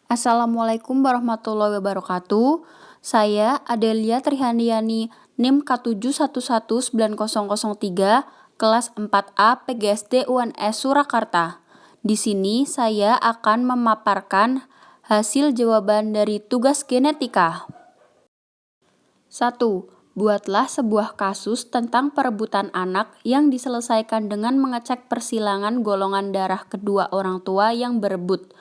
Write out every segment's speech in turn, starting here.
Assalamualaikum warahmatullahi wabarakatuh. Saya Adelia Trihandiani, NIM K711903, kelas 4A PGSD UNS Surakarta. Di sini saya akan memaparkan hasil jawaban dari tugas genetika. 1. Buatlah sebuah kasus tentang perebutan anak yang diselesaikan dengan mengecek persilangan golongan darah kedua orang tua yang berebut.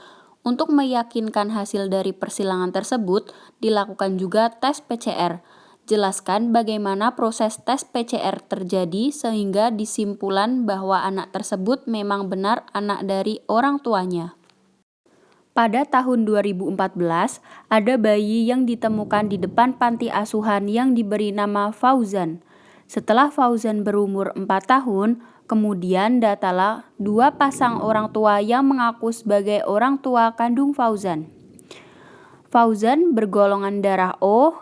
Untuk meyakinkan hasil dari persilangan tersebut, dilakukan juga tes PCR. Jelaskan bagaimana proses tes PCR terjadi sehingga disimpulan bahwa anak tersebut memang benar anak dari orang tuanya. Pada tahun 2014, ada bayi yang ditemukan di depan panti asuhan yang diberi nama Fauzan. Setelah Fauzan berumur 4 tahun, kemudian datalah 2 pasang orang tua yang mengaku sebagai orang tua kandung Fauzan. Fauzan bergolongan darah O,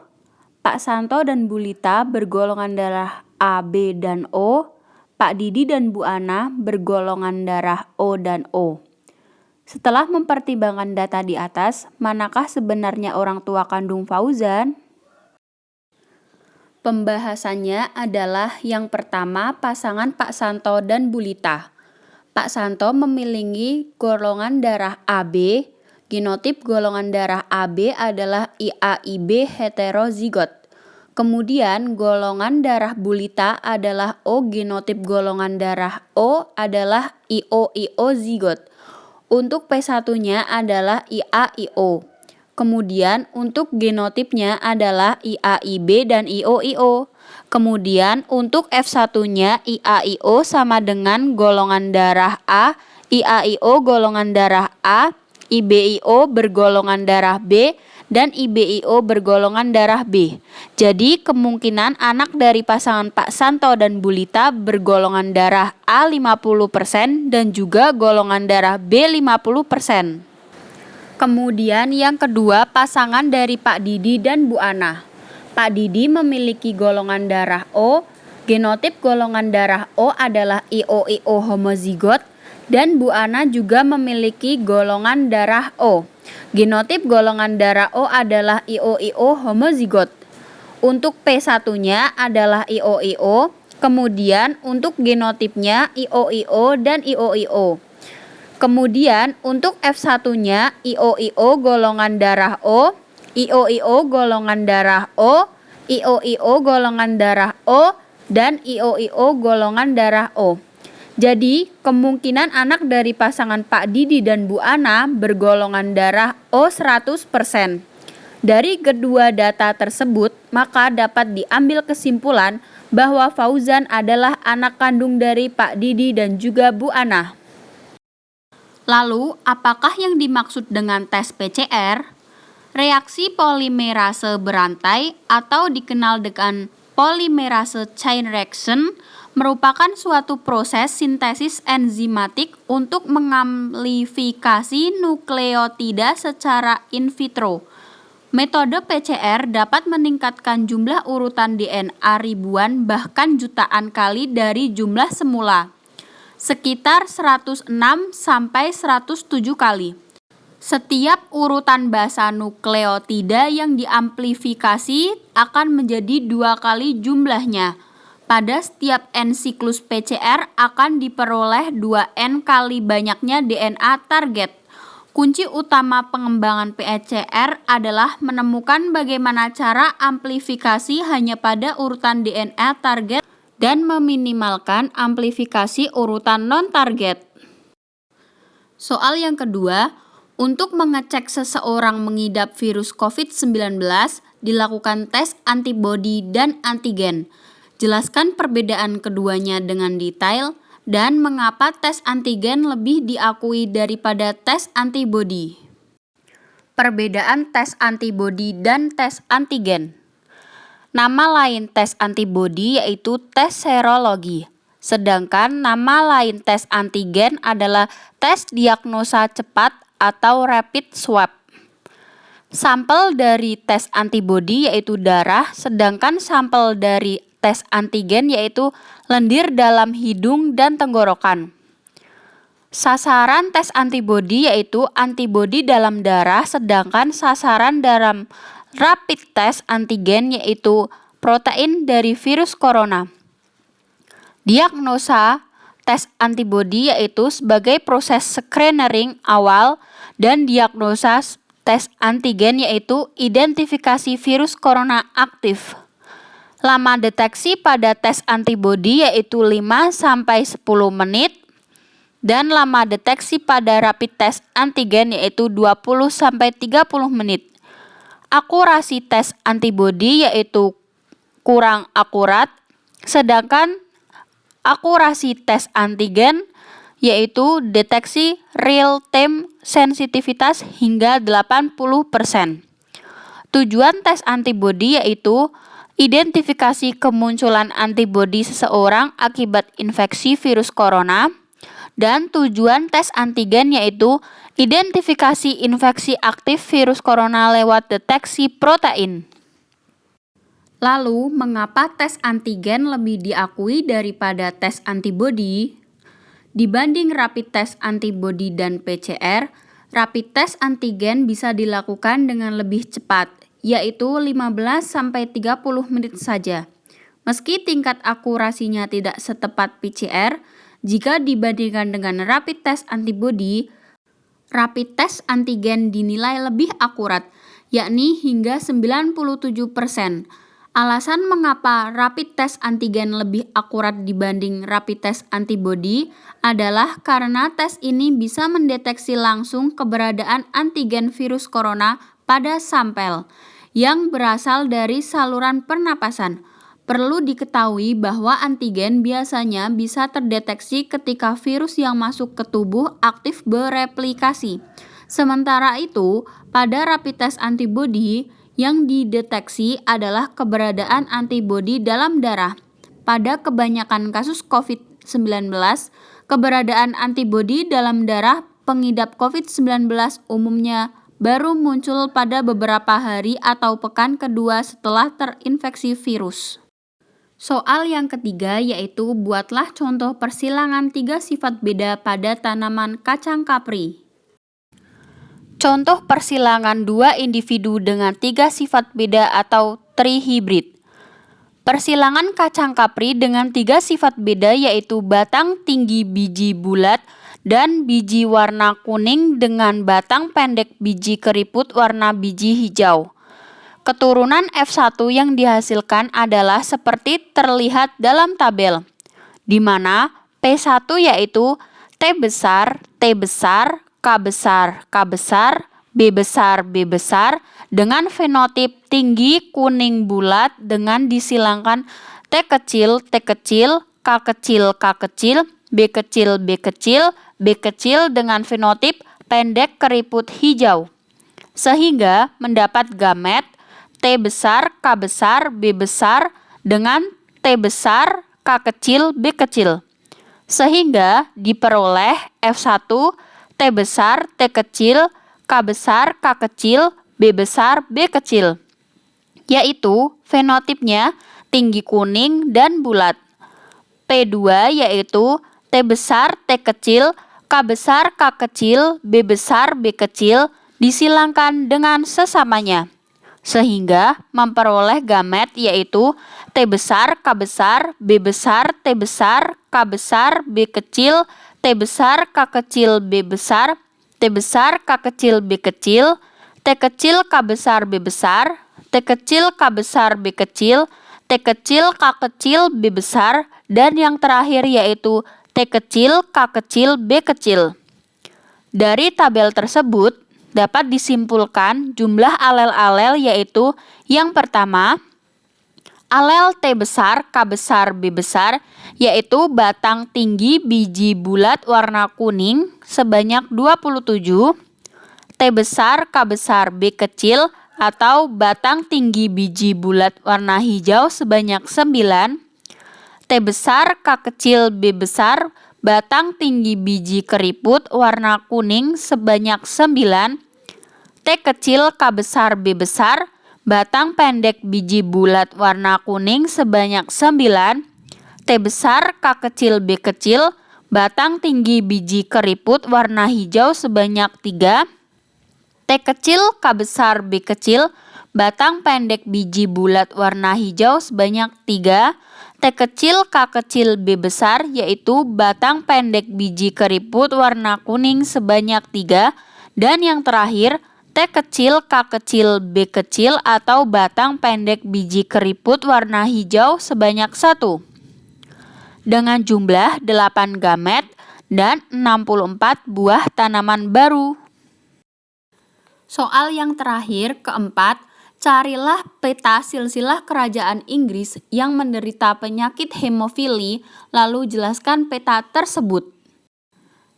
Pak Santo dan Bu Lita bergolongan darah A, B, dan O, Pak Didi dan Bu Ana bergolongan darah O dan O. Setelah mempertimbangkan data di atas, manakah sebenarnya orang tua kandung Fauzan? Pembahasannya adalah yang pertama pasangan Pak Santo dan Bu Lita. Pak Santo memiliki golongan darah AB, genotip golongan darah AB adalah IAIB heterozigot. Kemudian golongan darah Bu Lita adalah O, genotip golongan darah O adalah IOIO zigot. Untuk P1-nya adalah IAIO. Kemudian untuk genotipnya adalah IAIB dan IOIO. Kemudian untuk F1-nya IAIO sama dengan golongan darah A, IAIO golongan darah A, IBIO bergolongan darah B, dan IBIO bergolongan darah B. Jadi kemungkinan anak dari pasangan Pak Santo dan Bu Lita bergolongan darah A 50% dan juga golongan darah B 50%. Kemudian yang kedua pasangan dari Pak Didi dan Bu Ana. Pak Didi memiliki golongan darah O, genotip golongan darah O adalah IOIO homozigot, dan Bu Ana juga memiliki golongan darah O. Genotip golongan darah O adalah IOIO homozigot. Untuk P1-nya adalah IOIO, kemudian untuk genotipnya IOIO dan IOIO. Kemudian untuk F1-nya IOIO golongan darah O, IOIO golongan darah O, IOIO golongan darah O, dan IOIO golongan darah O. Jadi, kemungkinan anak dari pasangan Pak Didi dan Bu Ana bergolongan darah O 100%. Dari kedua data tersebut, maka dapat diambil kesimpulan bahwa Fauzan adalah anak kandung dari Pak Didi dan juga Bu Ana. Lalu, apakah yang dimaksud dengan tes PCR? Reaksi polimerase berantai atau dikenal dengan polimerase chain reaction merupakan suatu proses sintesis enzimatik untuk mengamplifikasi nukleotida secara in vitro. Metode PCR dapat meningkatkan jumlah urutan DNA ribuan bahkan jutaan kali dari jumlah semula, sekitar 106 sampai 107 kali. Setiap urutan basa nukleotida yang diamplifikasi akan menjadi 2 kali jumlahnya. Pada setiap N siklus PCR akan diperoleh 2N kali banyaknya DNA target. Kunci utama pengembangan PCR adalah menemukan bagaimana cara amplifikasi hanya pada urutan DNA target dan meminimalkan amplifikasi urutan non-target. Soal yang kedua, untuk mengecek seseorang mengidap virus COVID-19, dilakukan tes antibodi dan antigen. Jelaskan perbedaan keduanya dengan detail dan mengapa tes antigen lebih diakui daripada tes antibodi. Perbedaan tes antibodi dan tes antigen. Nama lain tes antibodi yaitu tes serologi, sedangkan nama lain tes antigen adalah tes diagnosa cepat atau rapid swab. Sampel dari tes antibodi yaitu darah, sedangkan sampel dari tes antigen yaitu lendir dalam hidung dan tenggorokan. Sasaran tes antibodi yaitu antibodi dalam darah, sedangkan sasaran dalam rapid test antigen yaitu protein dari virus corona. Diagnosa tes antibodi yaitu sebagai proses screening awal dan diagnosa tes antigen yaitu identifikasi virus corona aktif. Lama deteksi pada tes antibodi yaitu 5-10 menit dan lama deteksi pada rapid test antigen yaitu 20-30 menit. Akurasi tes antibodi yaitu kurang akurat, sedangkan akurasi tes antigen yaitu deteksi real time sensitivitas hingga 80%. Tujuan tes antibodi yaitu identifikasi kemunculan antibodi seseorang akibat infeksi virus corona, dan tujuan tes antigen yaitu identifikasi infeksi aktif virus corona lewat deteksi protein. Lalu, mengapa tes antigen lebih diakui daripada tes antibodi? Dibanding rapid test antibodi dan PCR, rapid test antigen bisa dilakukan dengan lebih cepat, yaitu 15-30 menit saja. Meski tingkat akurasinya tidak setepat PCR, jika dibandingkan dengan rapid test antibodi, rapid test antigen dinilai lebih akurat, yakni hingga 97%. Alasan mengapa rapid test antigen lebih akurat dibanding rapid test antibodi adalah karena tes ini bisa mendeteksi langsung keberadaan antigen virus corona pada sampel yang berasal dari saluran pernapasan. Perlu diketahui bahwa antigen biasanya bisa terdeteksi ketika virus yang masuk ke tubuh aktif bereplikasi. Sementara itu, pada rapid test antibodi, yang dideteksi adalah keberadaan antibodi dalam darah. Pada kebanyakan kasus COVID-19, keberadaan antibodi dalam darah pengidap COVID-19 umumnya baru muncul pada beberapa hari atau pekan kedua setelah terinfeksi virus. Soal yang ketiga yaitu buatlah contoh persilangan 3 sifat beda pada tanaman kacang kapri. Contoh persilangan 2 individu dengan 3 sifat beda atau trihibrid. Persilangan kacang kapri dengan 3 sifat beda yaitu batang tinggi biji bulat dan biji warna kuning dengan batang pendek biji keriput warna biji hijau. Keturunan F1 yang dihasilkan adalah seperti terlihat dalam tabel, di mana P1 yaitu T besar, T besar, K besar, K besar, B besar, B besar dengan fenotip tinggi kuning bulat dengan disilangkan T kecil, T kecil, K kecil, K kecil, B kecil, B kecil, B kecil dengan fenotip pendek keriput hijau. Sehingga mendapat gamet T besar, K besar, B besar dengan T besar, K kecil, B kecil. Sehingga diperoleh F1 T besar, T kecil, K besar, K kecil, B besar, B kecil. Yaitu fenotipnya tinggi kuning dan bulat. P2 yaitu T besar, T kecil, K besar, K kecil, B besar, B kecil disilangkan dengan sesamanya. Sehingga memperoleh gamet yaitu T besar, K besar, B besar, T besar, K besar, B kecil, T besar, K kecil, B besar, T besar, K kecil, B kecil, T kecil, K besar, B besar, T kecil, K besar, B kecil, T kecil, K kecil, B besar, dan yang terakhir yaitu T kecil, K kecil, B kecil. Dari tabel tersebut dapat disimpulkan jumlah alel-alel yaitu yang pertama, alel T besar, K besar, B besar yaitu batang tinggi biji bulat warna kuning sebanyak 27, T besar, K besar, B kecil atau batang tinggi biji bulat warna hijau sebanyak 9, T besar, K kecil, B besar, batang tinggi biji keriput warna kuning sebanyak 9, T kecil, K besar, B besar, batang pendek biji bulat warna kuning sebanyak 9, T besar, K kecil, B kecil, batang tinggi biji keriput warna hijau sebanyak 3, T kecil, K besar, B kecil, batang pendek biji bulat warna hijau sebanyak 3, T kecil, K kecil, B besar, yaitu batang pendek biji keriput warna kuning sebanyak 3, dan yang terakhir, T kecil, K kecil, B kecil atau batang pendek biji keriput warna hijau sebanyak 1. Dengan jumlah 8 gamet dan 64 buah tanaman baru. Soal yang terakhir, keempat, carilah peta silsilah kerajaan Inggris yang menderita penyakit hemofili, lalu jelaskan peta tersebut.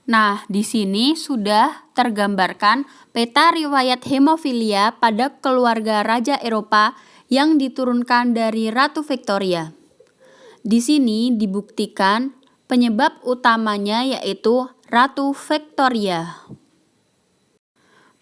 Nah, di sini sudah tergambarkan peta riwayat hemofilia pada keluarga raja Eropa yang diturunkan dari Ratu Victoria. Di sini dibuktikan penyebab utamanya yaitu Ratu Victoria.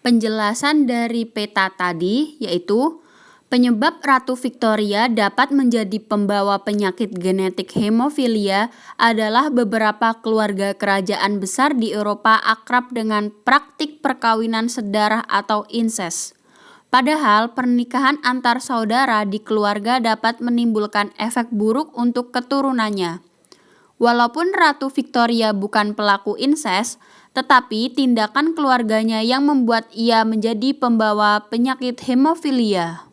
Penjelasan dari peta tadi yaitu penyebab Ratu Victoria dapat menjadi pembawa penyakit genetik hemofilia adalah beberapa keluarga kerajaan besar di Eropa akrab dengan praktik perkawinan sedarah atau insest. Padahal pernikahan antar saudara di keluarga dapat menimbulkan efek buruk untuk keturunannya. Walaupun Ratu Victoria bukan pelaku insest, tetapi tindakan keluarganya yang membuat ia menjadi pembawa penyakit hemofilia.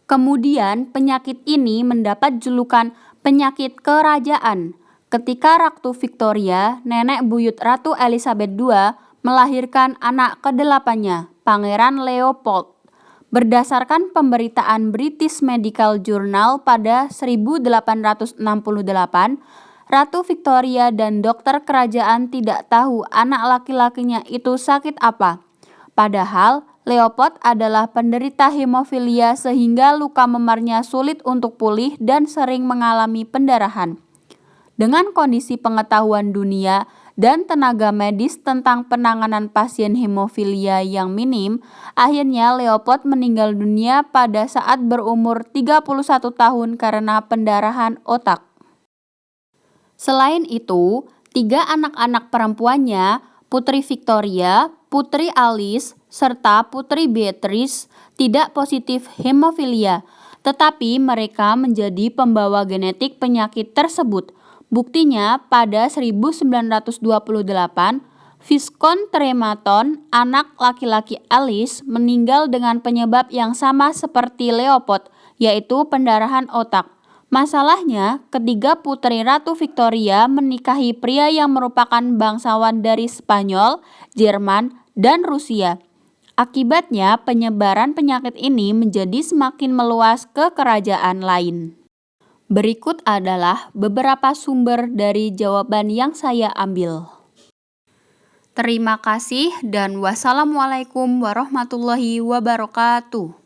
Kemudian penyakit ini mendapat julukan penyakit kerajaan. Ketika Ratu Victoria, nenek buyut Ratu Elizabeth II, melahirkan anak ke-8-nya, Pangeran Leopold. Berdasarkan pemberitaan British Medical Journal pada 1868, Ratu Victoria dan dokter kerajaan tidak tahu anak laki-lakinya itu sakit apa. Padahal Leopold adalah penderita hemofilia sehingga luka memarnya sulit untuk pulih dan sering mengalami pendarahan. Dengan kondisi pengetahuan dunia dan tenaga medis tentang penanganan pasien hemofilia yang minim, akhirnya Leopold meninggal dunia pada saat berumur 31 tahun karena pendarahan otak. Selain itu, 3 anak-anak perempuannya, Putri Victoria, Putri Alice, serta Putri Beatrice tidak positif hemofilia, tetapi mereka menjadi pembawa genetik penyakit tersebut. Buktinya pada 1928, Viscount Trematon, anak laki-laki Alice, meninggal dengan penyebab yang sama seperti Leopold, yaitu pendarahan otak. Masalahnya, ketiga putri Ratu Victoria menikahi pria yang merupakan bangsawan dari Spanyol, Jerman, dan Rusia. Akibatnya, penyebaran penyakit ini menjadi semakin meluas ke kerajaan lain. Berikut adalah beberapa sumber dari jawaban yang saya ambil. Terima kasih dan wassalamualaikum warahmatullahi wabarakatuh.